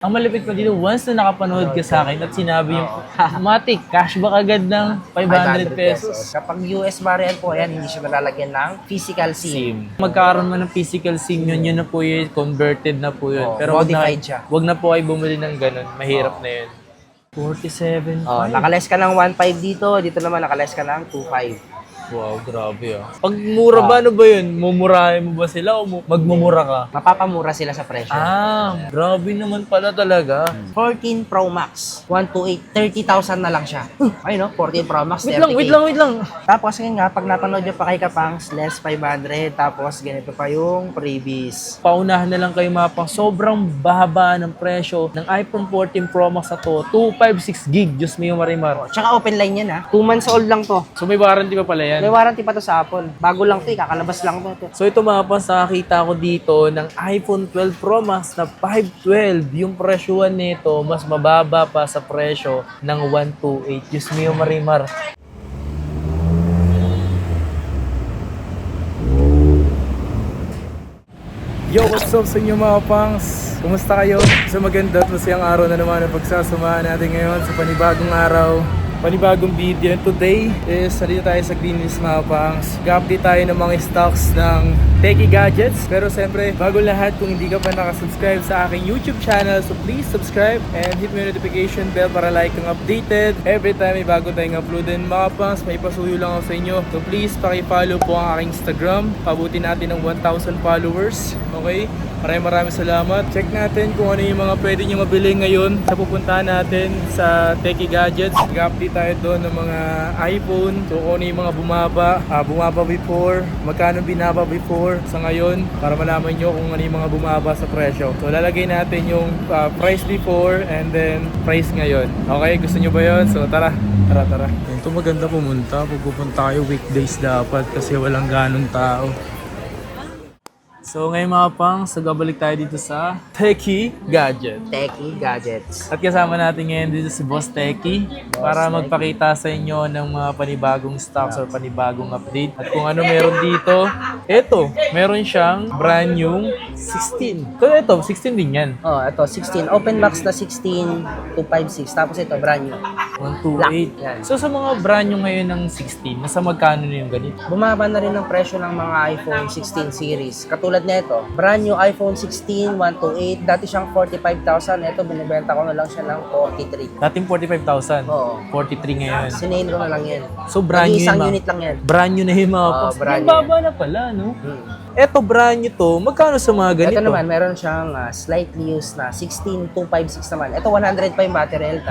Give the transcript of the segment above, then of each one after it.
Ang malapit pa dito, once na nakapanood ka sa akin at sinabi yung Matic, cashback agad ng 500 pesos. Kapag US variant po, yan, hindi siya nalalagyan ng physical SIM. Magkakaroon man ng physical SIM yun na po yun, converted na po yun. Oh, Pero modified siya. wag na po kayo bumili ng ganun, mahirap na yun. 47. Nakales ka ng 1.5 dito naman nakales ka ng 2.5. Wow, grabe ah. Pag mura ba, ano ba yun? Mumurahin mo ba sila o magmumura ka? Mapapamura sila sa presyo. Grabe naman pala talaga. 14 Pro Max, 128, 30,000 na lang siya. Ayun no, 14 Pro Max, Wait 30K. lang. Tapos ngayon nga, pag napanood nyo pa kay Kapangs, less 500, tapos ganito pa yung freebies. Paunahan na lang kayo mapang sobrang bahaba ng presyo ng iPhone 14 Pro Max na to. 256 gig, Diyos mo yung marimar. Tsaka open line yan ha. 2 months old lang to. So may warranty pa pala yan. May warranty pa to sa Apple. Bago lang to kakalabas lang to. So ito mga pans, nakakita ko dito ng iPhone 12 Pro Max na 512. Yung presyuan nito, mas mababa pa sa presyo ng 128. Diyos mo yung marimar. Yo, what's up sa inyo mga pangs? Kumusta kayo? Sa maganda at masayang araw na naman ang pagsasamahan natin ngayon sa panibagong araw, panibagong video. And today is salita tayo sa Greenlist mga pangs. Ga-update tayo ng mga stocks ng techie gadgets. Pero siyempre, bago lahat, kung hindi ka pa nakasubscribe sa aking YouTube channel, so please subscribe and hit mo yung notification bell para like kang updated every time may bago tayong uploadin. Mga pangs, may pasuyo lang ako sa inyo. So please, paki-follow po ang aking Instagram. Pabuti natin ng 1,000 followers. Okay? Maraming salamat. Check natin kung ano yung mga pwede nyo mabili ngayon sa pupuntahan natin sa techie gadgets. Nag-update tayo doon ng mga iPhone. So kung ano yung mga bumaba before, magkano binaba before sa ngayon, para malaman nyo kung ano yung mga bumaba sa presyo. So lalagay natin yung price before and then price ngayon. Okay, gusto nyo ba yun? So tara. Ito maganda pumunta. Pupunta kayo weekdays dapat kasi walang ganong tao. So ngayon mga pang, sagabalik tayo dito sa Techie Gadget. Techie gadgets. At kasama natin ngayon dito si Boss Techie para magpakita sa inyo ng mga panibagong stocks or panibagong update. At kung ano meron dito, eto, meron siyang brand new 16. So ito, 16 din yan. Ito 16. Open box na 16, 256. Tapos ito, brand new. 128. Yan. So sa mga brand new ngayon ng 16, nasa magkano na yung ganito? Bumaba na rin ang presyo ng mga iPhone 16 series. Katulad nito, brand new iPhone 16, 128. Dati siyang 45,000. Ito, binibenta ko na lang siya ng 43. Dating 45,000. Oo. 43 ngayon. Sinayin ko na lang yan. So brand new Isang yun, unit lang yan. Brand new na yung mga Oo, boss. brand Ang new. baba na pala, no? Eto, brand new to. Magkano sa mga ganito? Ito naman, meron siyang slightly used na 16,256 naman. Ito, 100 pa yung battery health.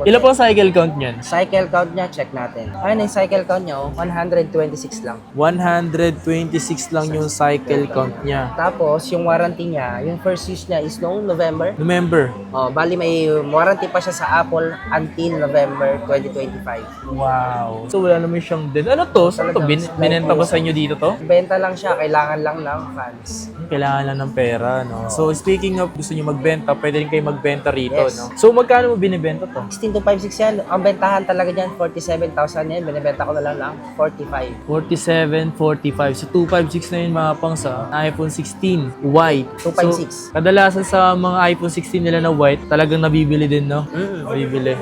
Ilan po ang cycle count niyan? Cycle count niya, check natin. Ayun yung cycle count niya, 126 lang. 126 lang yung cycle count niya. Tapos, yung warranty niya, yung first use niya is noong November. Remember? Bali may warranty pa siya sa Apple until November 2025. Wow. So wala naman siyang din. Ano to? Saan to? Binenta ba sa inyo dito to? Benta lang siya, kailangan lang ng fans. Kailangan lang ng pera, no? So speaking of gusto nyo magbenta, pwede rin kayo magbenta rito, Yes. no? So magkano mo binibenta to? 16,256 yan. Ang bentahan talaga dyan, 47,000 yan. Binibenta ko na lang ng 45. 47, 45. So 256 na yun mga pang sa iPhone 16 white. 256. So, kadalasan sa mga iPhone 16 nila na white, talagang nabibili din, no? Nabibili.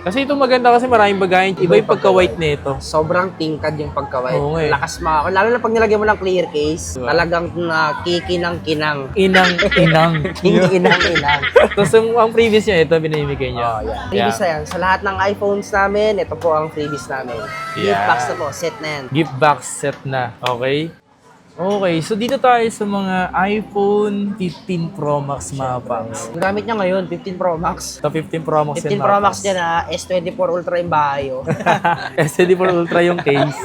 Kasi ito maganda kasi maraming bagayan. Iba yung pagka-white nito. Sobrang tingkad yung pagkaway. Oo nga eh. Lakas mo. Lalo na pag nilagyan mo ng clear case, Diba? talagang kikinang-kinang. Inang. Inang-inang. Tapos ang previous niya, ito binibigay niya. Freebies na yan. Sa lahat ng iPhones namin, ito po ang freebies namin. Gift Yeah. box na po, set na yan. Gift box set na. Okay? Okay, so dito tayo sa mga iPhone 15 Pro Max mga pangs. Ang gamit niya ngayon, 15 Pro Max. Ito 15 Pro Max 15 yan, Pro mga Max pangs. dyan S24 Ultra yung bahay. SD4 Ultra yung case.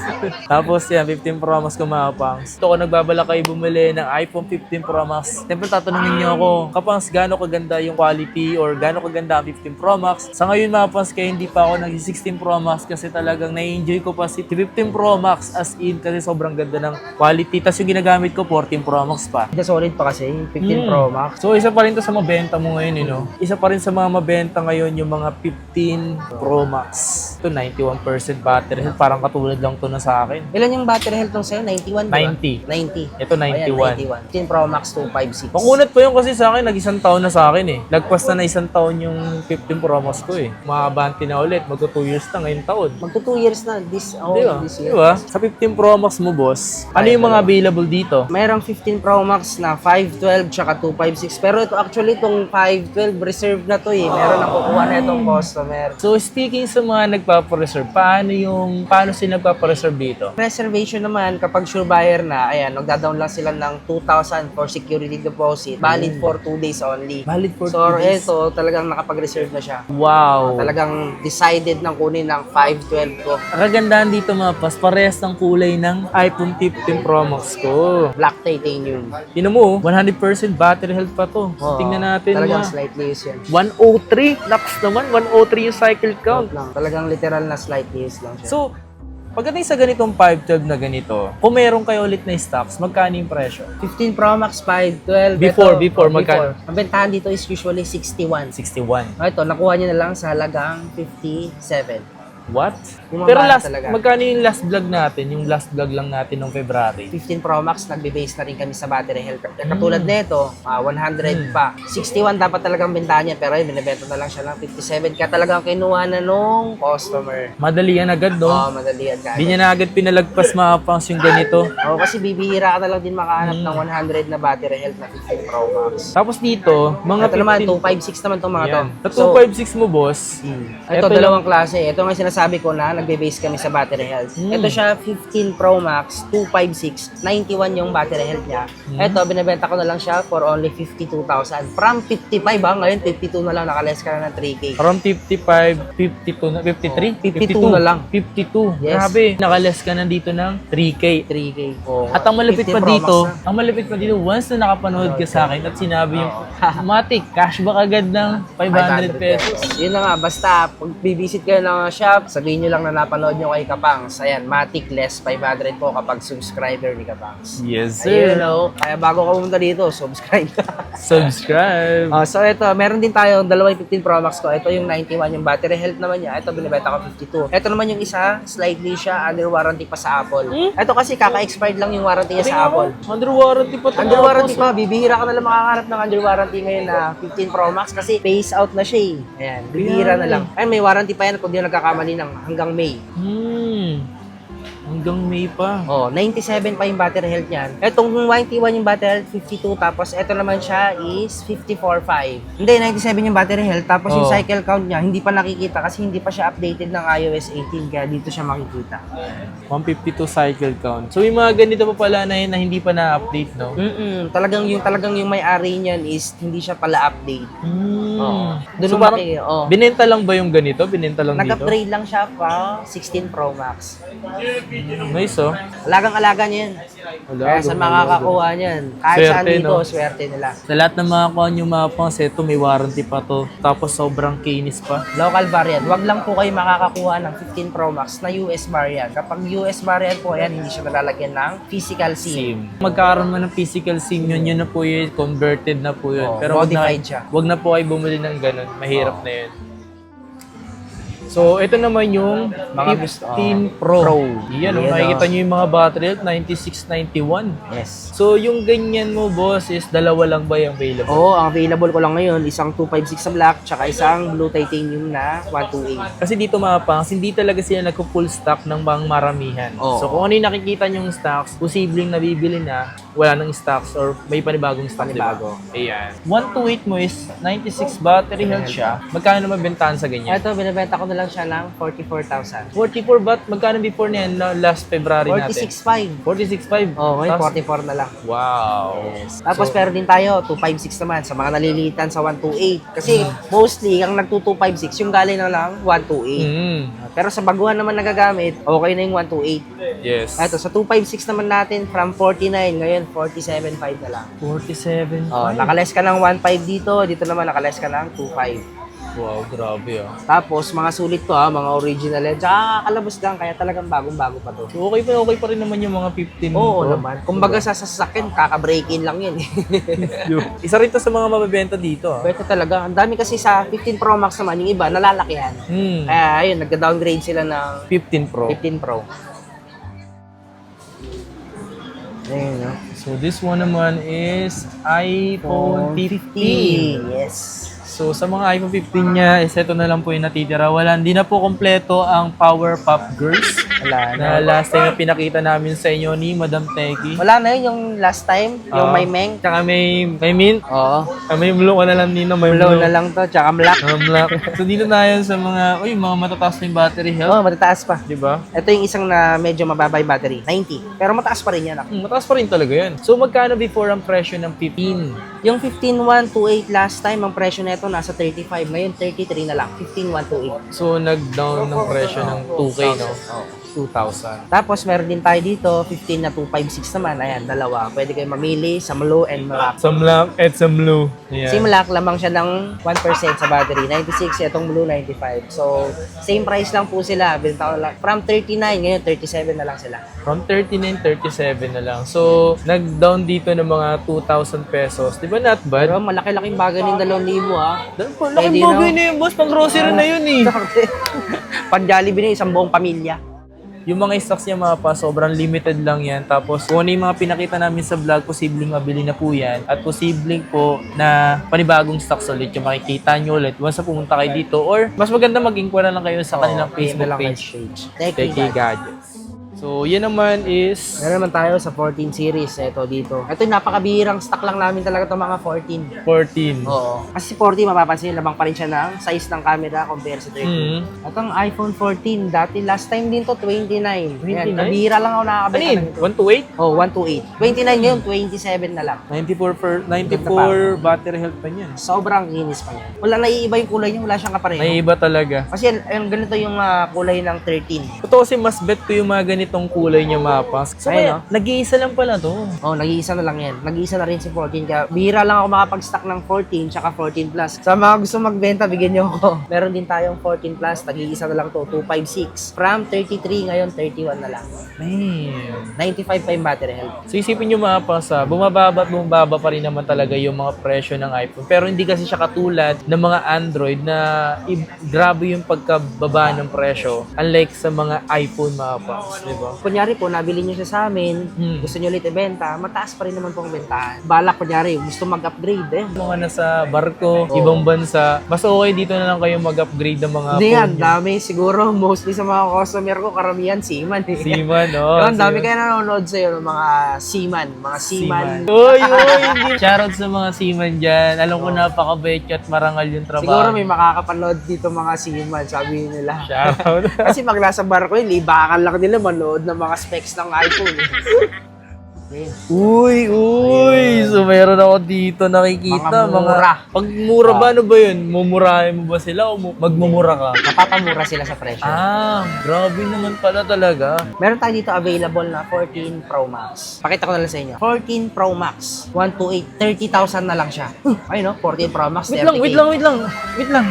Tapos yan, 15 Pro Max ko mga pangs. Ito kung nagbabala kayo bumili ng iPhone 15 Pro Max, siyempre tatanungin niyo ako, kapangs, gaano kaganda yung quality or gaano kaganda ang 15 Pro Max? Sa ngayon mga pangs, kaya hindi pa ako nag-16 Pro Max kasi talagang na-enjoy ko pa si 15 Pro Max as in kasi sobrang ganda ng quality. Tapos yung ginagamit ko 14 Pro Max pa. Hindi solid pa kasi, 15 Pro Max. So isa pa rin to sa mabenta mo ngayon, you know? Isa pa rin sa mga mabenta ngayon yung mga 15 Pro Max. ito 91% battery health. Parang katulad lang to na sa akin. Ilan yung battery health nung sa'yo? 91, di ba? 90. 90. Ito, 91. Ayan, 15 Pro Max 256. Makunat pa yun kasi sa akin, nag-isang taon na sa akin eh. Lagpas na isang taon yung 15 Pro Max ko eh. Makabante na ulit, magto 2 years na ngayong taon. Magto 2 years na this year. Diba? Sa 15 Pro Max mo, boss, ano yung mga available dito? Mayroong 15 Pro Max na 512 tsaka 256. Pero ito actually itong 512 reserve na to eh. Meron na kukuha na itong customer. So, speaking sa mga nagpapareserve, paano sila nagpapareserve dito? Reservation naman kapag sure buyer na, ayan, magda-down lang sila ng 2,000 for security deposit. Valid for 2 days only. Valid for So, 2 days? ito talagang nakapag-reserve na siya. Wow! Talagang decided ng kunin ng 512 ko. Ang kagandahan dito mga pas, parehas ng kulay ng iPhone 15 Pro Max ko. Black titanium. Tingnan mo, 100% battery health pa to. Oo, Tingnan natin Talagang mga slightly use yan. 103. Lax naman, 103 yung cycle count. Lang. Talagang literal na slightly use lang siya. So, pagdating sa ganitong 512 na ganito, kung meron kayo ulit na stocks, magkano yung presyo? 15 Pro Max 512. Before, magkano? Ang bentahan dito is usually 61. 61. Ito, nakuha niyo na lang sa halagang 57. What? Yung mga Pero mahal last, talaga. magkano yung last vlog natin? Yung last vlog lang natin noong February. 15 Pro Max, nagbe-base na rin kami sa battery health. Katulad nito, 100 pa. 61 dapat talagang bentahan niya, pero ay binibenta na lang siya ng 57. Kaya talagang kinuha na nung customer. Madali yan agad, no? Oo, madali yan Hindi niya na agad pinalagpas mga pangs yung ganito. Oo, kasi bibihira ka na lang din makahanap ng 100 na battery health na 15 Pro Max. Tapos dito, mga Ito naman, 15 256 naman itong mga to. Yan. Sa 256 mo, boss, Ito, Ito dalawang klase. Ito nga sinasabi ko na nagbe-base kami sa battery health. Ito siya, 15 Pro Max, 256, 91 yung battery health niya. Ito, binibenta ko na lang siya for only 52,000. From 55 ha, ngayon 52 na lang, nakales ka na ng 3K. from 55, 52 na, 53? 52 na lang. 52. Yes. Grabe, nakales ka na dito ng 3K. 3K. Oo. At ang malapit 15 pa Pro dito, Max na. ang malapit pa dito, once na nakapanood ka sa akin at sinabi yung Matic, cashback agad ng 500 pesos. Yun na nga, basta pag bibisit kayo ng shop, sabihin nyo lang na napanood nyo kay Kapangs. Ayan, Matic less 500 po kapag subscriber ni Kapangs. Yes, Ayun, sir. no? Kaya bago ka pumunta dito, subscribe ka. Subscribe. So ito, meron din tayo dalawang 15 Pro Max ko. Ito yung 91, yung battery health naman niya. Ito binibenta ko 52. Ito naman yung isa, slightly siya under warranty pa sa Apple. Ito kasi kaka-expired lang yung warranty niya sa Apple. Under warranty pa ito. Under warranty pa, bibihira ka na lang makakahanap ng under warranty ngayon na 15 Pro Max kasi phase out na siya eh. Ayan, bibihira na lang. Ay, may warranty pa yan kung di nagkakamali ng hanggang May. Hanggang May pa. Oh, 97 pa yung battery health niyan. Etong 91 yung battery health, 52. Tapos ito naman siya is 54.5. Hindi, 97 yung battery health. Tapos yung Oh. cycle count niya, hindi pa nakikita kasi hindi pa siya updated ng iOS 18. Kaya dito siya makikita. 152 cycle count. So, yung mga ganito pa pala na yun na hindi pa na-update, no? Talagang yung may-ari niyan is hindi siya pala update. Oo. Doon So, mo parang binenta lang ba yung ganito? Binenta lang dito? Nag-upgrade lang siya pa 16 Pro Max. Nice, oh. Alagang-alaga niya yan. Kaya sa makakakuha niyan, kahit Swerte, saan dito, no? swerte nila. Sa lahat ng mga kuha nyo mga pangs, ito may warranty pa to. Tapos sobrang kinis pa. Local variant. Wag lang po kayo makakakuha ng 15 Pro Max na US variant. Kapag US variant po yan, hindi siya nalalagyan ng physical SIM. Magkaroon mo ng physical SIM yun, yun na po yun, converted na po yun. Oh, Pero wag modified na, siya. wag na po kayo bumili ng ganun. Mahirap na yun. So, ito naman yung Mga gusto- 15 Pro. Yan, Yan, makikita nyo yung mga battery health, 9691. Yes. So, yung ganyan mo, boss, is dalawa lang ba yung available? Oo, ang available ko lang ngayon, isang 256 sa black, tsaka isang blue titanium na 128. Kasi dito mga pangs, hindi talaga sila nagko-full stock ng mga maramihan. Oo. So, kung ano yung nakikita nyong stocks, posibleng nabibili na, wala nang stocks or may panibagong stock, Panibago. Diba? Ayan. 128 mo is 96 battery health siya. Magkano naman bentahan sa ganyan? Ito, binibenta ko na lang siya ng 44,000. 44 baht? Magkano before niyan last February natin? 46.5. 46.5. Oh, ngayon Tapos- 44 na lang. Wow. Tapos pero din tayo, 256 naman sa mga nalilitan sa 128. Kasi mostly, ang nagtu-256, yung galing na lang 128. Pero sa baguhan naman nagagamit, okay na yung 128. Yes. Ito, sa 256 naman natin, from 49, ngayon 47.5 na lang. 47. Oh, nakales ka ng 1.5 dito, dito naman nakales ka ng 2.5. Wow, grabe ah. Tapos, mga sulit to mga original yan. Tsaka kalabos lang, kaya talagang bagong-bago pa to. So, okay pa rin naman yung mga 15 Oo to. naman. Kumbaga sa sasakyan, kaka-break-in lang yan. Isa rin to sa mga mabebenta dito ah. Pwede talaga. Ang dami kasi sa 15 Pro Max naman, yung iba, nalalakihan. Kaya, ayun, nagda-downgrade sila ng 15 Pro. 15 Pro. Ayun, no? So, this one naman is iPhone 15. Yes. So, sa mga iPhone 15 niya, is ito na lang po yung natitira. Hindi na po kompleto ang Power Pop Girls. Wala Na last time na pinakita namin sa inyo ni Madam Teki. Wala na yun, yung last time, yung may meng. Tsaka may mint. Oo. May blue ka na lang nino. May Blow blue. na lang to, tsaka black. Black. So, dito na yun sa mga matataas na yung battery health. Oo, matataas pa. Diba? Ito yung isang na medyo mababa yung battery, 90. Pero mataas pa rin yan. Mataas pa rin talaga yan. So, magkano before ang presyo ng 15? Yung 15,128 last time, ang presyo nito nasa 35. Ngayon, 33 na lang. 15,128. So, nag-down ng presyo ng 2K, no? Oo. 2,000. Tapos, meron din tayo dito, 15 na 256 naman. Ayan, dalawa. Pwede kayo mamili sa blue and black. Some black at some blue. Yeah. Si black, lamang siya ng 1% sa battery. 96, itong blue, 95. So, same price lang po sila. Binta ko lang. From 39, ngayon 37 na lang sila. From 39, 37 na lang. So, nag-down dito ng mga 2,000 pesos. Di ba not bad? Pero malaki-laking bagay ng 2,000 Laking Pwede bagay na. na yun, boss. Pang grocery na yun eh. Pag Jollibee na isang buong pamilya. Yung mga stocks niya mga pa, sobrang limited lang yan. Tapos kung ano yung mga pinakita namin sa vlog, posibleng mabili na po yan. At posibleng po na panibagong stocks ulit yung makikita nyo ulit once na pumunta kayo dito. Or mas maganda mag-inquire lang kayo sa kanilang Facebook page. Techie Gadgets. So, yan naman is... Meron naman tayo sa 14 series. Ito dito. Ito yung napakabihirang stock lang namin talaga itong mga 14. 14. Oo. Kasi 14, mapapansin, lamang pa rin siya ng size ng camera compare sa 13. Itong iPhone 14, dati last time din to 29. Yan, 29? nabihira lang ako Ano nakakabenta yun? ng ito. 128? Oh, 128. 29 ngayon, 27 na lang. 94 battery health pa niyan. Sobrang inis pa niya. Wala naiiba yung kulay niya, wala siyang kapareho. Naiiba talaga. Kasi yung ganito yung kulay ng 13. Totoo kasi mas bet ko yung mga ganitong kulay niya mapas. So, Ayun, kaya, nag-iisa lang pala to. Oh, nag-iisa na lang yan. Nag-iisa na rin si 14. Kaya bihira lang ako makapag-stock ng 14 tsaka 14 plus. Sa mga gusto magbenta, bigyan niyo ako. Meron din tayong 14 plus. Nag-iisa na lang to. 256. From 33, ngayon 31 na lang. Man. 95 pa yung battery health. So, isipin nyo mapas, bumababa at bumababa pa rin naman talaga yung mga presyo ng iPhone. Pero hindi kasi siya katulad ng mga Android na grabe yung pagkababa ng presyo. Unlike sa mga iPhone mapas, di ba? Kunyari po, nabili niyo siya sa amin, gusto niyo ulit ibenta, mataas pa rin naman pong bentahan. Balak, kunyari, gusto mag-upgrade Mga nasa barko, ibang bansa, mas okay dito na lang kayo mag-upgrade ng mga Hindi yan, phone nyo. dami. Siguro, mostly sa mga customer ko, karamihan seaman Seaman, no? Ang dami kayo nanonood sa'yo ng mga seaman. Mga seaman. Uy, hindi. Shoutout sa mga seaman dyan. Alam ko napakabait at marangal yung trabaho. Siguro may makakapanood dito mga seaman, sabi nila. Shoutout. Kasi pag nasa barko yun, libakan lang nila manood ng mga specs ng iPhone. Uy. So, meron ako dito nakikita. Mga mura. Pag mura ba, ano ba yun? Mumurahin mo ba sila o magmumura ka? Mapapamura sila sa presyo. Grabe naman pala talaga. Meron tayo dito available na 14 Pro Max. Pakita ko na lang sa inyo. 14 Pro Max, 128, 30,000 na lang siya. Ayun no, 14 Pro Max, 30K. Wait lang.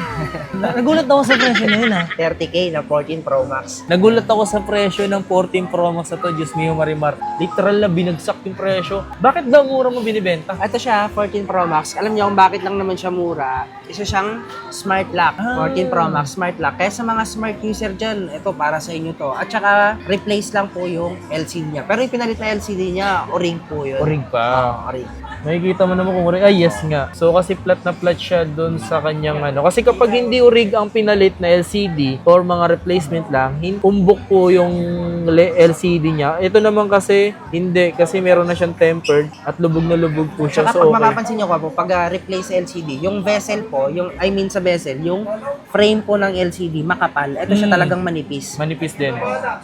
Nagulat ako sa presyo na yun 30K na 14 Pro Max. Nagulat ako sa presyo ng 14 Pro Max na to, Diyos mio Marimar. Literal na binagsak yung presyo. Bakit daw mura mo binibenta? Ito siya, 14 Pro Max. Alam niyo kung bakit lang naman siya mura? Isa siyang smart lock. 14 Pro Max, smart lock. Kaya sa mga smart user dyan, ito para sa inyo to. At saka, replace lang po yung LCD niya. Pero yung pinalit na LCD niya, O-ring po yun. Orig pa. O-ring. Makikita mo naman kung orig. Yes nga. So kasi flat na flat siya doon sa kanyang ano. Kasi kapag hindi orig ang pinalit na LCD or mga replacement lang, umbok po yung LCD niya. Ito naman kasi hindi. Kasi meron na siyang tempered at lubog na lubog po siya. Saka So pag okay. mapapansin nyo po, pag replace LCD, yung bezel po, sa bezel, yung frame po ng LCD, makapal. Ito siya talagang manipis. Manipis din.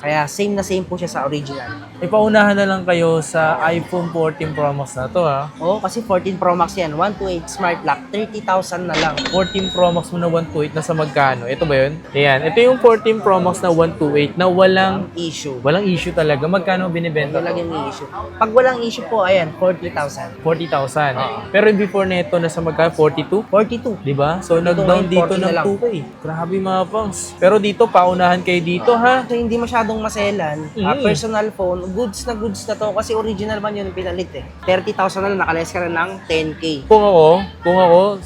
Kaya same na same po siya sa original. Ipaunahan na lang kayo sa iPhone 14 Pro Max na to ha. Oo, kasi 14 Pro Max yan. 128 Smart Lock, 30,000 na lang. 14 Pro Max mo na 128 nasa magkano? Ito ba yun? Ayan. Ito yung 14 Pro Max na 128 na walang Issue. talaga. Magkano binibenta Wala to? yung issue. Pag walang issue po, ayan, 40,000. 40,000. Pero yung before nito nasa magkano? 42? 42. Diba? So, Dito nag-down ngayon, dito 40 na ng lang. 2K. Grabe mga pangs. Pero dito, paunahan kayo dito ha. So, hindi masyadong maselan. Personal phone, goods na to. Kasi original man yun yung pinalit eh. 30,000 na lang, nakales ka na ng 10K. Kung ako,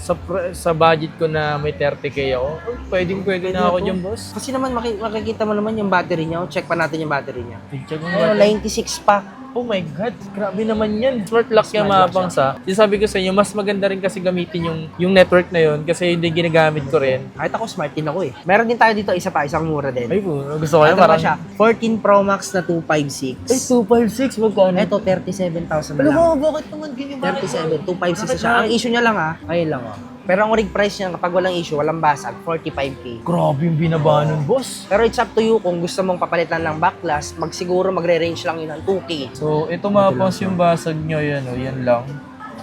sa budget ko na may 30K ako, pwede na ako dyan, boss. Kasi naman makikita mo naman yung battery niya. Check pa natin yung battery niya. Check mo Ayun, ba? 96 pa. Oh my God, grabe naman yan. Smart lock yan mga pangs ha. Sabi ko sa inyo, mas maganda rin kasi gamitin yung network na yun kasi yun din ginagamit ko rin. Kahit ako, smart din ako eh. Meron din tayo dito, isang mura din. Ay po, gusto ko yan. Ito Parang, ba siya? 14 Pro Max na 256. ay, 256, magkano? Ito, 37,000 na Alam lang. mo, bakit naman ganyan? 37, 256 na siya. Ang issue niya lang ayun lang Pero ang rig price niya kapag walang issue, walang basag, 45K. Grabe yung binaba nun, boss. Pero it's up to you kung gusto mong papalitan ng backlash, siguro magre-range lang yun ng 2K. So, ito mga pangs yung basag nyo, yan o, yan lang.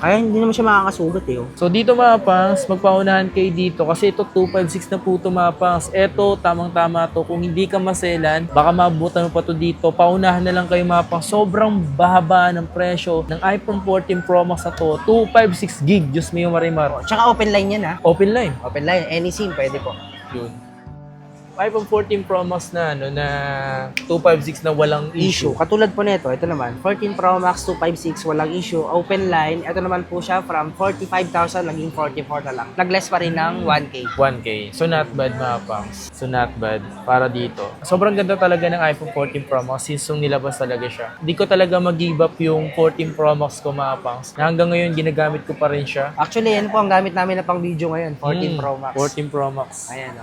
Kaya hindi naman siya makakasugat eh. So dito mga pangs, magpaunahan kayo dito kasi ito 256 na po ito mga pangs. Ito, tamang-tama to. Kung hindi ka maselan, baka mabutan mo pa to dito. Paunahan na lang kayo mga pangs. Sobrang bahaba ng presyo ng iPhone 14 Pro Max na to. 256 gig, Diyos mio marimar. Tsaka open line yan Open line. Open line, any SIM pwede po. Yun. iPhone 14 Pro Max na na 256 na walang issue. Katulad po nito, ito naman, 14 Pro Max 256, walang issue, open line. Ito naman po siya from 45,000 naging 44 na lang. Nag-less pa rin ng 1K. 1K. So not bad mga pangs. So not bad para dito. Sobrang ganda talaga ng iPhone 14 Pro Max since nung nilabas talaga siya. Hindi ko talaga mag-give up yung 14 Pro Max ko mga pangs. Na hanggang ngayon ginagamit ko pa rin siya. Actually, yan po ang gamit namin na pang video ngayon, 14 Pro Max. 14 Pro Max. Ayan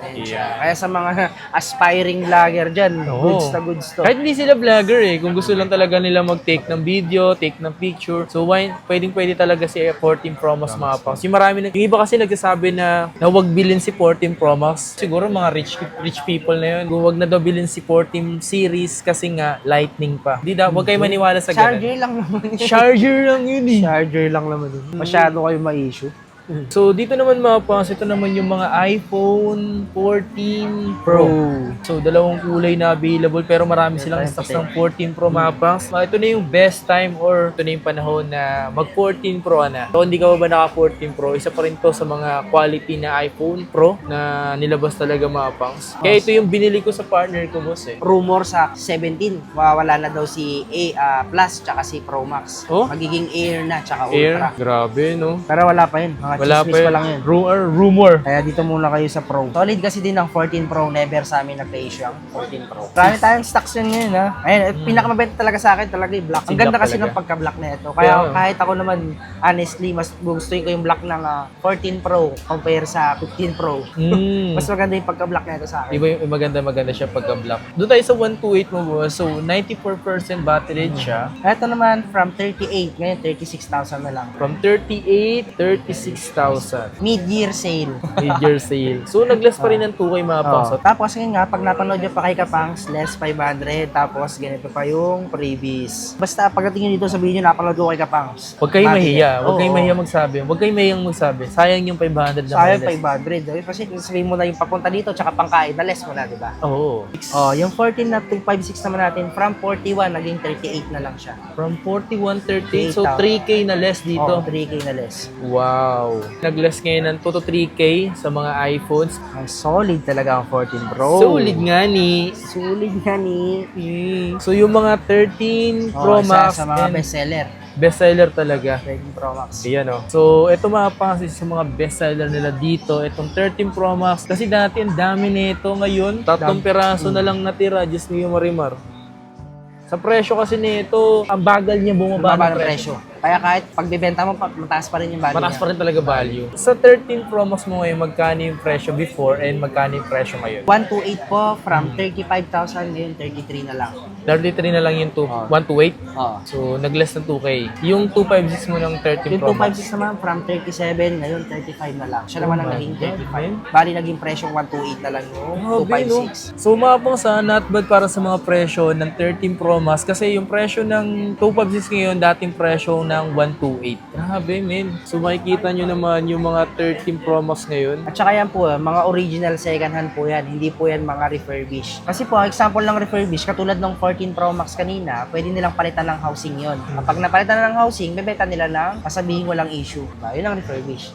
Ayan Yeah. siya. Kaya sa mga aspiring vlogger dyan, Oo. goods to. Kahit hindi sila vlogger kung gusto lang talaga nila mag-take ng video, take ng picture. So pwedeng-pwede talaga si 14 Pro Max mga pangs. Yung yung iba kasi nagsasabi na wag bilhin si 14 Pro Max. Siguro mga rich people na yun. Wag na daw bilhin si 14 series kasi nga lightning pa. Wag kayo maniwala sa ganun. Charger lang naman yun. Charger lang yun Charger lang naman yun. Masyado kayo ma-issue. So, dito naman mga pangs, ito naman yung mga iPhone 14 Pro. So, dalawang kulay na available pero marami silang stocks ng 14 Pro mga pangs. Ito na yung best time or ito na yung panahon na mag-14 Pro na. So, hindi ka ba naka-14 Pro? Isa pa rin to sa mga quality na iPhone Pro na nilabas talaga mga pangs. Kaya ito yung binili ko sa partner ko, boss Rumor sa 17, mawawala na daw si A Plus tsaka si Pro Max. Oh? Magiging Air na tsaka Air, Ultra. grabe no? Pero wala pa yun. Mga Wala chismis pa pa lang yun. Rumor. Kaya dito muna kayo sa Pro. Solid kasi din ang 14 Pro. Never sa amin nagpa-issue ang 14 Pro. Marami tayong stocks yan ngayon Ayun, pinakamabenta talaga sa akin talaga yung black. Ang Si ganda black kasi talaga. ng pagka-black na ito. Kaya Yeah. kahit ako naman, honestly, mas gustuhin ko yung black ng 14 Pro compare sa 15 Pro. Mas maganda yung pagka-black na ito sa akin. Diba yung maganda siya pagka-black. Doon tayo sa 128 mo boss. So 94% battery siya. Ito naman from 38, ngayon 36,000 na lang. From 38, 36,000. Mid-year sale. Mid-year sale. So nag-less pa rin ng 2K mga pangs. Tapos yun nga, pag napanood nyo pa kay Kapangs, less 500. Tapos ganito pa yung previous. Basta pagdating nyo dito sa video, napanood ko kay Kapangs. Huwag kayong mahiya. Huwag kayong Oo. mahiya magsabi. Huwag kayong mahiyang magsabi. Sayang yung 500 na Sayang may less. 500. Kasi sabihin mo na yung papunta dito, tsaka pangkain, na less mo na, di ba? Oo. Yung 14 na 256 naman natin, from 41, naging 38 na lang siya. From 41, 38. So 3K na less dito. 3K na less. Wow. Nag-less ngayon ng 2 to 3K sa mga iPhones. Ang solid talaga ang 14 Pro. Solid nga ni. Solid nga ni. So yung mga 13 Pro Max Sa mga and bestseller. bestseller talaga. 13 Pro Max. Ayan o. So, ito mga pangasin sa mga bestseller nila dito. Itong 13 Pro Max. Kasi dati ang dami nito ngayon. 3 peraso na lang natira. Diyos niyo marimar. Sa presyo kasi nito, ang bagal niya bumaba ng presyo. Kaya kahit pagbebenta mo, mataas pa rin yung value Mataas niya. pa rin talaga value. Sa 13 Pro Max mo ngayon, magkano yung presyo before and magkano yung presyo ngayon? 128 po, from 35,000, ngayon 33 na lang. 33 na lang yung 128? Oo. So, nag-less ng 2K. Yung 256 mo ng 13 Yung Pro Max. 256 naman, from 37, ngayon 35 na lang. Siya naman ang my naging God, 35. Bali, naging presyong 128 na lang yung Grabe, no? 256. So, mapang sa not bad para sa mga presyo ng 13 Pro Max kasi yung presyo ng 256 ngayon, dating presyo ng 128. Grabe, men. So, makikita nyo naman yung mga 13 Pro Max ngayon. At saka yan po, mga original second hand po yan. Hindi po yan mga refurbished. Kasi po, example ng refurbished, katulad ng 14 Pro Max kanina, pwede nilang palitan ng housing yon. Kapag napalitan na ng housing, bebenta nila lang, sasabihin walang issue. Diba? Yun ang refurbished.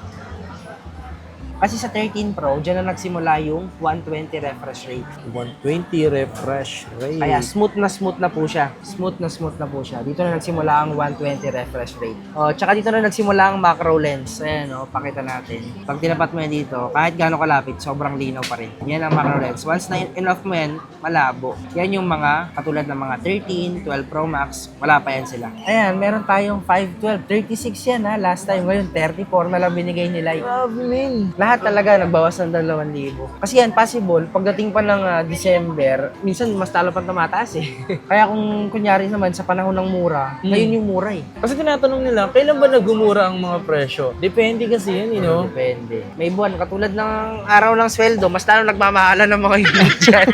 Kasi sa 13 Pro, dyan na nagsimula yung 120 refresh rate. 120 refresh rate. Kaya smooth na po siya. Smooth na po siya. Dito na nagsimula ang 120 refresh rate. O, tsaka dito na nagsimula ang macro lens. Ayan o, pakita natin. Pag tinapat mo yan dito, kahit gaano kalapit, sobrang linaw pa rin. Yan ang macro lens. Once na in-off mo yan, malabo. Yan yung mga, katulad ng mga 13, 12 Pro Max, wala pa yan sila. Ayan, meron tayong 512. 36 yan ha, last time. Ngayon, 34 na lang binigay nila. Grabe, men. Lahat talaga nagbawas ng 2,000. Kasi yan, possible, pagdating pa ng December, minsan mas talo pa tumataas eh. Kaya kung kunyari naman sa panahon ng mura, ngayon yung mura eh. Kasi tinatanong nila, kailan ba nagumura ang mga presyo? Depende kasi yan, you know? Depende. May buwan, katulad ng araw ng sweldo, mas lalo nagmamahalan ng mga unit dyan.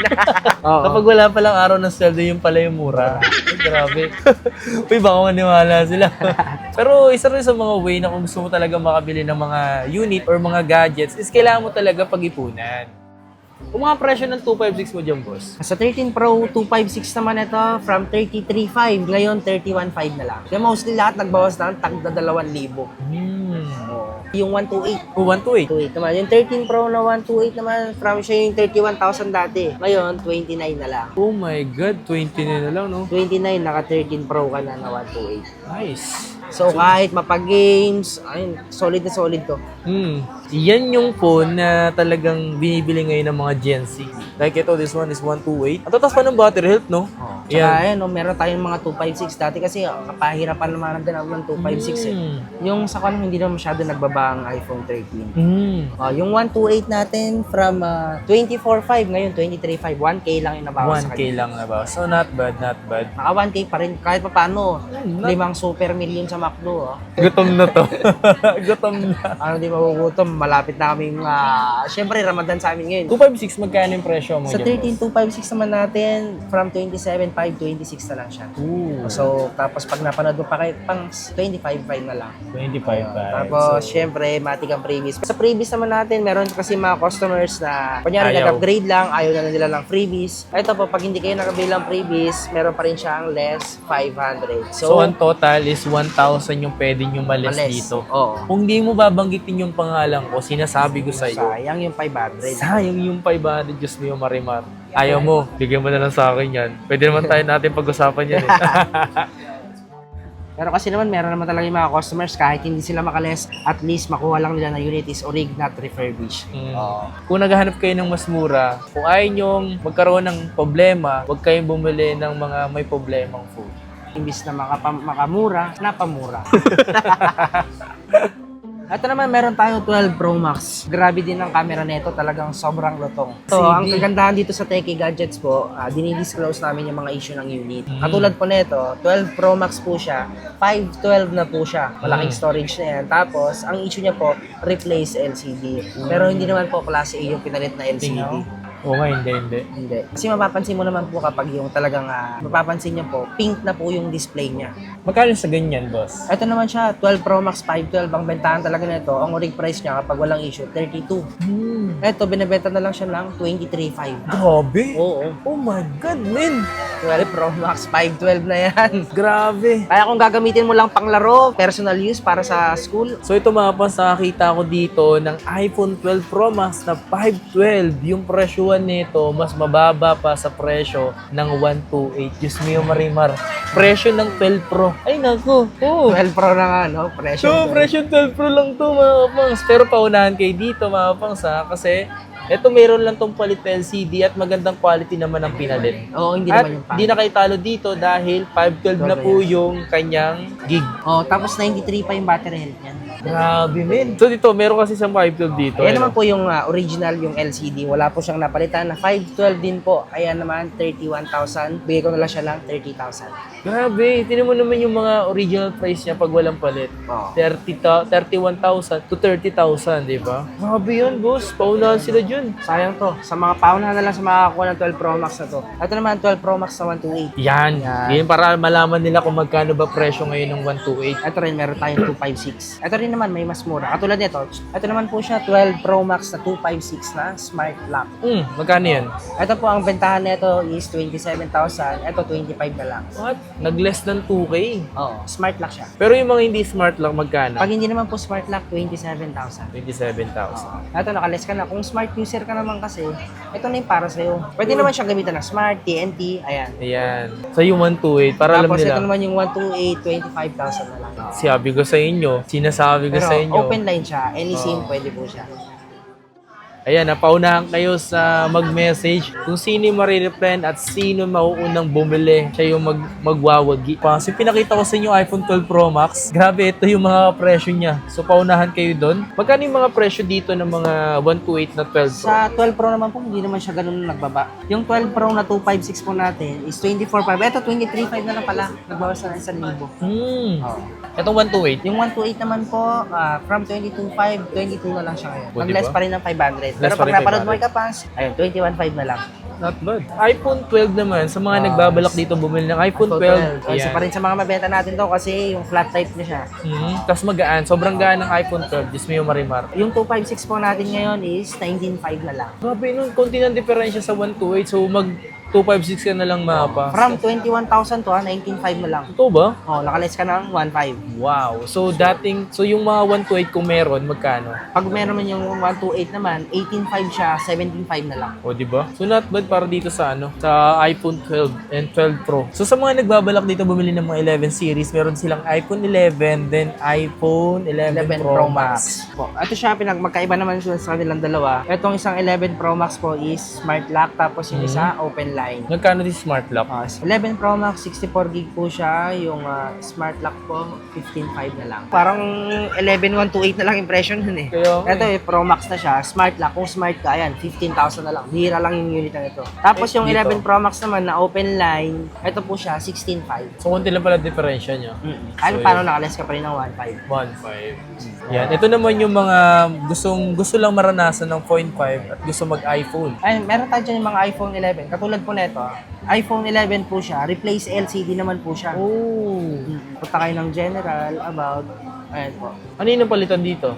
Oo. Kapag wala palang araw ng sweldo, yung pala yung mura. Ay, grabe. Uy, baka maniwala sila. Pero isa rin sa mga way na kung gusto mo talaga makabili ng mga unit or mga gadgets is kailangan mo talaga pag-ipunan. Kung mga presyo ng 256 mo dyan, boss? Sa 13 Pro, 256 naman ito, from 33.5, ngayon 31.5 na lang. Kaya mostly lahat nagbawas na tagda 2,000. Yung 128. Oh, 128. 128 naman. Yung 13 Pro na 128 naman, from siya yung 31,000 dati. Ngayon, 29 na lang. Oh my God, 20 na lang, no? 29, naka 13 Pro ka na 128. Nice. So, kahit mapag-games, ayun, solid na solid to. Yan yung phone na talagang binibili ngayon ng mga Gen Z. Like ito, this one is 128. Ang tatas pa ng battery health, no? Tsaka ayan, no, meron tayong mga 256 dati kasi kapahirapan naman din ako ng 256 eh. Yung sa kanon, hindi naman masyado nagbaba ang iPhone 13. Yung 128 natin from 24.5, ngayon 23.5. 1K lang yung nabawas sa 1K kanya. lang na ba? So not bad, not bad. Naka 1K pa rin, kahit pa paano. 5 super million sa McDo. Oh. Gutom na to. Gutom na. Ano di magugutom, malapit na kaming, syempre Ramadan sa amin ngayon. 256, magkano yung presyo mo Sa dyan, 13,256 naman natin, from 27.5, 26 na lang siya. Ooh, So, tapos pag napanood mo pa kayo, pang 25.5 na lang. 25 pa. Tapos, syempre, matik ang freebies. Sa freebies naman natin, meron kasi mga customers na, kunyari, Ayaw. nag-upgrade lang, ayaw na nila lang freebies. Ito po, pag hindi kayo nakabili ng freebies, meron pa rin siyang less 500. So, ang total is 1,000 yung pwede nyo malis males. dito. Oo. Kung di mo babanggitin yung pangalan ko, sinasabi ko sa'yo, Sayang yung 500. sayang yung 500, Diyos mo yung marimar. Ayaw mo, bigyan mo na lang sa akin yan. Pwede naman tayo natin pag-usapan yan eh. Pero kasi naman, meron naman talaga yung mga customers, kahit hindi sila makales, at least makuha lang nila na unit is orig, not refurbished. Kung naghahanap kayo ng mas mura, kung ayaw nyong magkaroon ng problema, huwag kayong bumili ng mga may problemang food. Imbis na makamura, napamura. Ito naman, meron tayong 12 Pro Max. Grabe din ang camera nito, talagang sobrang lutong. So, ang kagandahan dito sa Techie Gadgets po, dinidisclose namin yung mga issue ng unit. Katulad po nito, 12 Pro Max po siya, 512 na po siya. Malaking storage na yan. Tapos, ang issue niya po, replace LCD. Pero hindi naman po klase A yung pinalit na LCD. Oo nga, hindi. Hindi. Kasi mapapansin mo naman po kapag yung talagang, mapapansin niyo po, pink na po yung display niya. Magkano sa ganyan, boss? Ito naman siya, 12 Pro Max 512. Ang bentahan talaga nito, ang orig price niya kapag walang issue, 32. Ito, binibenta na lang siya ng 23.5. Grabe! Oo. Oh my God, man! 12 Pro Max 512 na yan. Grabe! Kaya kung gagamitin mo lang panglaro, personal use para sa school, So ito mga pas, nakakita ko dito ng iPhone 12 Pro Max na 512. Yung presyuan nito, mas mababa pa sa presyo ng 128. Diyos mo yung marimar. Presyo ng 12 Pro. Ay naku! Oh. 12 Pro na nga, no? Presyo. So, presyo 12 Pro lang to mga kapangs. Pero paunahan kayo dito mga kapangs ha. Kasi Ito meron lang tong palit na LCD at magandang quality naman ang pinalit. Oo, hindi At naman yung hindi na kayo talo dito dahil 512 na po yung kanyang gig. Oh, tapos 93 pa yung battery health niyan. Grabe, men. So dito, meron kasi sa 512 dito. Ayan ano? naman po yung original, yung LCD. Wala po siyang napalitan na 512 din po. Ayan naman, 31,000. Bigay ko na lang siya lang 30,000. Grabe, tinan mo naman yung mga original price niya pag walang palit. Oh. 31,000 to 30,000, di ba? Grabe yun, boss. Paunahan sila dyan. Sayang to. Sa mga paunahan na lang sa makakakuha ng 12 Pro Max na to. Ito naman, 12 Pro Max na 128. Yan. Yan. Yan para malaman nila kung magkano ba presyo ngayon ng 128. Ito rin, meron tayong 256. Ito rin naman, may mas mura. Katulad nito, ito naman po siya, 12 Pro Max na 256 na Smart Lock. Magkano yan? Ito po, ang bentahan nito is 27,000. Ito, 25 na lang. What? Nag-less than 2K. Oo, Smart Lock siya. Pero yung mga hindi smart lang, magkano? Pag hindi naman po Smart Lock, 27,000. 27,000. Ito, nakaless ka na. Kung smart user ka naman kasi, ito na yung para sa'yo. Pwede naman siyang gamitan ng smart, TNT, ayan. Ayan. So yung 128, para alam Tapos nila. ito naman yung 128, 25,000 na lang. Sabi ko sa inyo, sinasabi ko Pero sa inyo. open line siya, any SIM pwede po siya. Ayan, napaunahan kayo sa mag-message kung sino yung marireplyan at sino mauunang bumili. Siya yung magwawagi. Kasi pinakita ko sa inyo iPhone 12 Pro Max. Grabe, ito yung mga presyo niya. So, paunahan kayo doon. Magkano yung mga presyo dito ng mga 128 na 12 Pro? Sa 12 Pro naman po, hindi naman siya ganun nagbaba. Yung 12 Pro na 256 po natin is 24,500. Ito, 23,500 na lang pala. Nagbawas na 1,000. Oh. Itong 128. Yung 128 naman po, from 22,500, 22 na lang siya ngayon. O, Mag-less diba? pa rin ng 500. Less Pero pa pag rin napanood mo 500. yung kapans, ayun, 21,500 na lang. Not bad. iPhone 12 naman, sa mga nagbabalak dito bumili ng iPhone 12. Isa pa rin sa mga mabenta natin to kasi yung flat type niya siya. Tapos magaan. Sobrang gaan ng iPhone 12. Diyos mo yung marimar. Yung 256 po natin ngayon is 19,500 na lang. Grabe nun, konti ng diferensya sa 128. So mag 256 ka na lang mapa. From 21,000 to 19,500 na lang. Totoo ba? Oh, nakaless ka ng 1,500. Wow. So yung mga 128 kung meron, magkano? Pag meron man yung 128 naman, 18,500 siya, 17,500 na lang. O, di ba? So not bad para dito sa sa iPhone 12 and 12 Pro. So sa mga nagbabalak dito bumili ng mga 11 series, meron silang iPhone 11, then iPhone 11 Pro Max. Po. Ito siya, magkaiba naman siya sa kanilang dalawa. Itong isang 11 Pro Max po is smart lock, tapos yung isa open line. Magkano din smart lock? 11 Pro Max, 64 gig po siya. Yung smart lock po, 15,500 na lang. Parang 11,128 na lang impression nun eh. Kaya, Ito Pro Max na siya. Smart lock. Kung smart ka, ayan, 15,000 na lang. Hira lang yung unit na ito. Tapos yung dito. 11 Pro Max naman na open line, ito po siya, 16,500. so konti lang pala diferensya niya. Ano, So, paano nakaless ka pa rin ng 1,500? 1.5. Yan. Ito naman yung mga gusto lang maranasan ng 0.5 at gusto mag-iPhone. Ay, meron tayo dyan yung mga iPhone 11. Katulad po nito, iPhone 11 po siya, replace LCD naman po siya. Oh. Punta kayo ng general, about, ayan po, Ano yung palitan dito?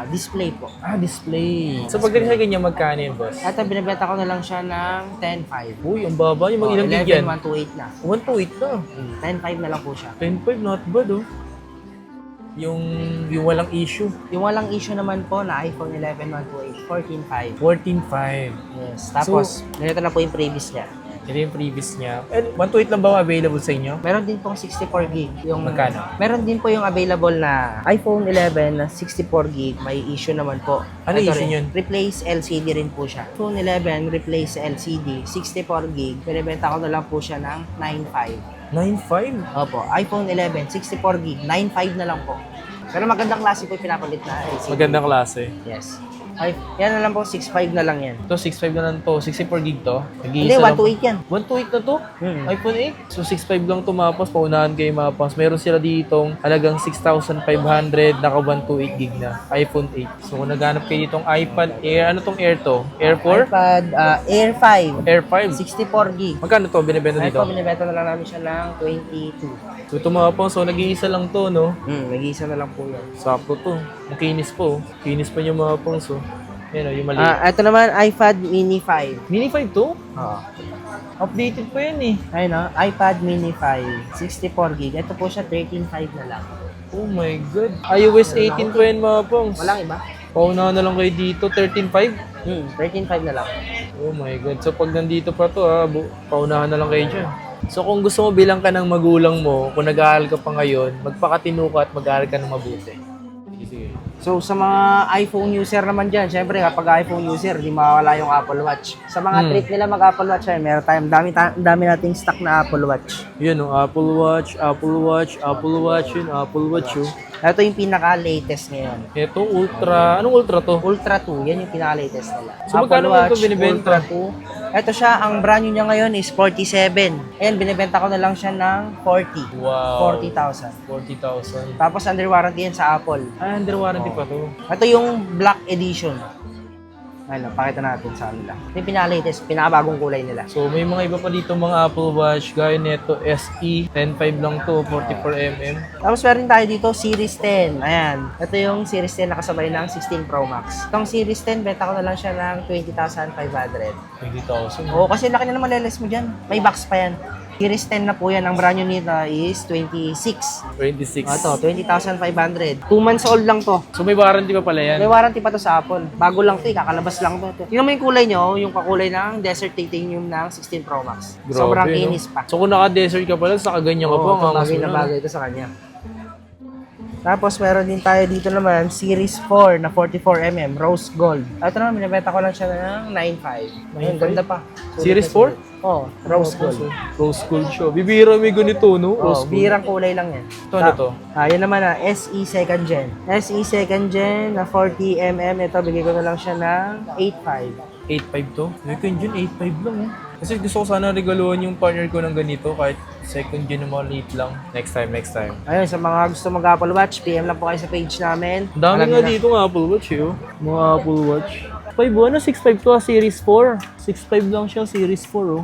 display po. Display. So pag sa ganyan, magkano yun, boss? Ito, binibenta ko na lang siya ng 10,500. Uy, ang baba. Yung mag-ilang gig yan? 11,128 na. 128 na. 10,500 na lang po siya. 10.5, not bad, oh. Yung walang issue. Yung walang issue naman po na iPhone 11 128, 14,500. 14.5. Yes. Tapos, ganito na po yung previous niya. Ito yung previous niya. And 128 lang ba available sa inyo? Meron din pong 64 gig. Yung, Magkano? Meron din po yung available na iPhone 11 na 64 gig. May issue naman po. Ano Ito issue rin, yun? Replace LCD rin po siya. iPhone 11, replace LCD, 64 gig. Pinibenta ko na lang po siya ng 9,500. 9.5? Opo, iPhone 11, 64 gig, 9,500 na lang po. Pero magandang klase po yung pinapalit na LCD. Magandang klase. Yes. Ay, yan na lang po, 6,500 na lang yan. Ito, 6.5 na lang to. 64 gig to. Hindi, Nag-iisa lang. 128 yan. 128 na to? Hmm. iPhone 8? So 6.5 lang tumapos, paunahan kayo mapas. Meron sila ditong halagang 6,500, naka 128 gig na. iPhone 8. So kung naghanap kayo ditong iPad Air, ano tong Air to? Air 4? iPad Air 5, Air 5? 64 gig. Magkano to binibenta dito? Ito, binibenta na lang namin siya ng 22. So tumapos, so nag-iisa lang to, no? Nag-iisa na lang po yan. Sakto to. Ang kinis po. Kinis pa niya mga pang, so. Yan o, yung mali. Ito naman, iPad Mini 5. Mini 5 to? Oo. Updated pa yan eh. Ayun o, iPad Mini 5, 64 gig. Ito po siya, 13,500 na lang. Oh my God. iOS 18 pa yan mga pangs. Walang iba? Paunahan na lang kayo dito, 13.5? 13,500 na lang. Oh my God. So pag nandito pa to paunahan na lang kayo dyan. So kung gusto mo bilang ka ng magulang mo, kung nag-aaral ka pa ngayon, magpakatino ka at mag-aaral ka ng mabuti. sige. So, sa mga iPhone user naman dyan, syempre kapag iPhone user, di mawawala yung Apple Watch. Sa mga trip nila mag-Apple Watch, meron tayong dami nating stock na Apple Watch. Yan o, Apple Watch, Apple Watch, Apple Watch yun, Apple Watch yun. Ito yung pinaka-latest ngayon. Ito, Ultra, anong Ultra to? Ultra 2, yan yung pinaka-latest nila. So, magkano mo ito binibenta? Ultra 2. Ito siya, ang brand new niya ngayon is 47. Ayan, binibenta ko na lang siya ng 40. Wow. 40,000. 40,000. Tapos under warranty yan sa Apple. Ah, under warranty pa to. Ito yung Black Edition. Ayun, pakita natin sa kanila. Ito yung pinaka-latest, pinaka-bagong kulay nila. So, may mga iba pa dito mga Apple Watch. Gaya nito, SE. 10.5 lang to, 44mm. Tapos meron tayo dito, Series 10. Ayan. Ito yung Series 10 nakasabay ng 16 Pro Max. Itong Series 10, benta ko na lang siya ng 20,500. 20,000. Oo, kasi laki na naman leles mo dyan. May box pa yan. Series 10 na po yan. Ang brand new nito is 26. 26. Ito, 20,500. 2 months old lang to. So, may warranty pa pala yan. May warranty pa to sa Apple. Bago lang to, kakalabas lang to. Tingnan mo yung kulay nyo, yung kakulay ng Desert Titanium ng 16 Pro Max. Grabe, Sobrang no? kinis pa. So, kung naka-desert ka pala, saka ganyan ka pa. Oo, Ang angas bagay mo na na. bagay ito sa kanya. Tapos meron din tayo dito naman, Series 4 na 44mm, Rose Gold. Ito naman, binibenta ko lang siya ng 9.5. Ayun, ganda pa. Series 4? Oo, Rose Gold. Rose Gold siya. Bibira may ganito, no? Oh, Rose Gold. birang kulay lang yan. Ito ano to? Yan naman na, SE Second Gen. SE Second Gen na 40mm. Ito, bigay ko na lang siya ng 8.5. 8.5 to? Second gen, 8.5 lang eh. Kasi gusto ko sana regaluhan yung partner ko ng ganito kahit second gen naman late lang. Next time, next time. Ayun, sa mga gusto mag-Apple Watch, PM lang po kayo sa page namin. Ang dami Alam nga niyo na. dito ng Apple Watch eh. Oh. Mga Apple Watch. 5 ano? 6.5 to, Series 4. 6.5 lang siya, Series 4 oh.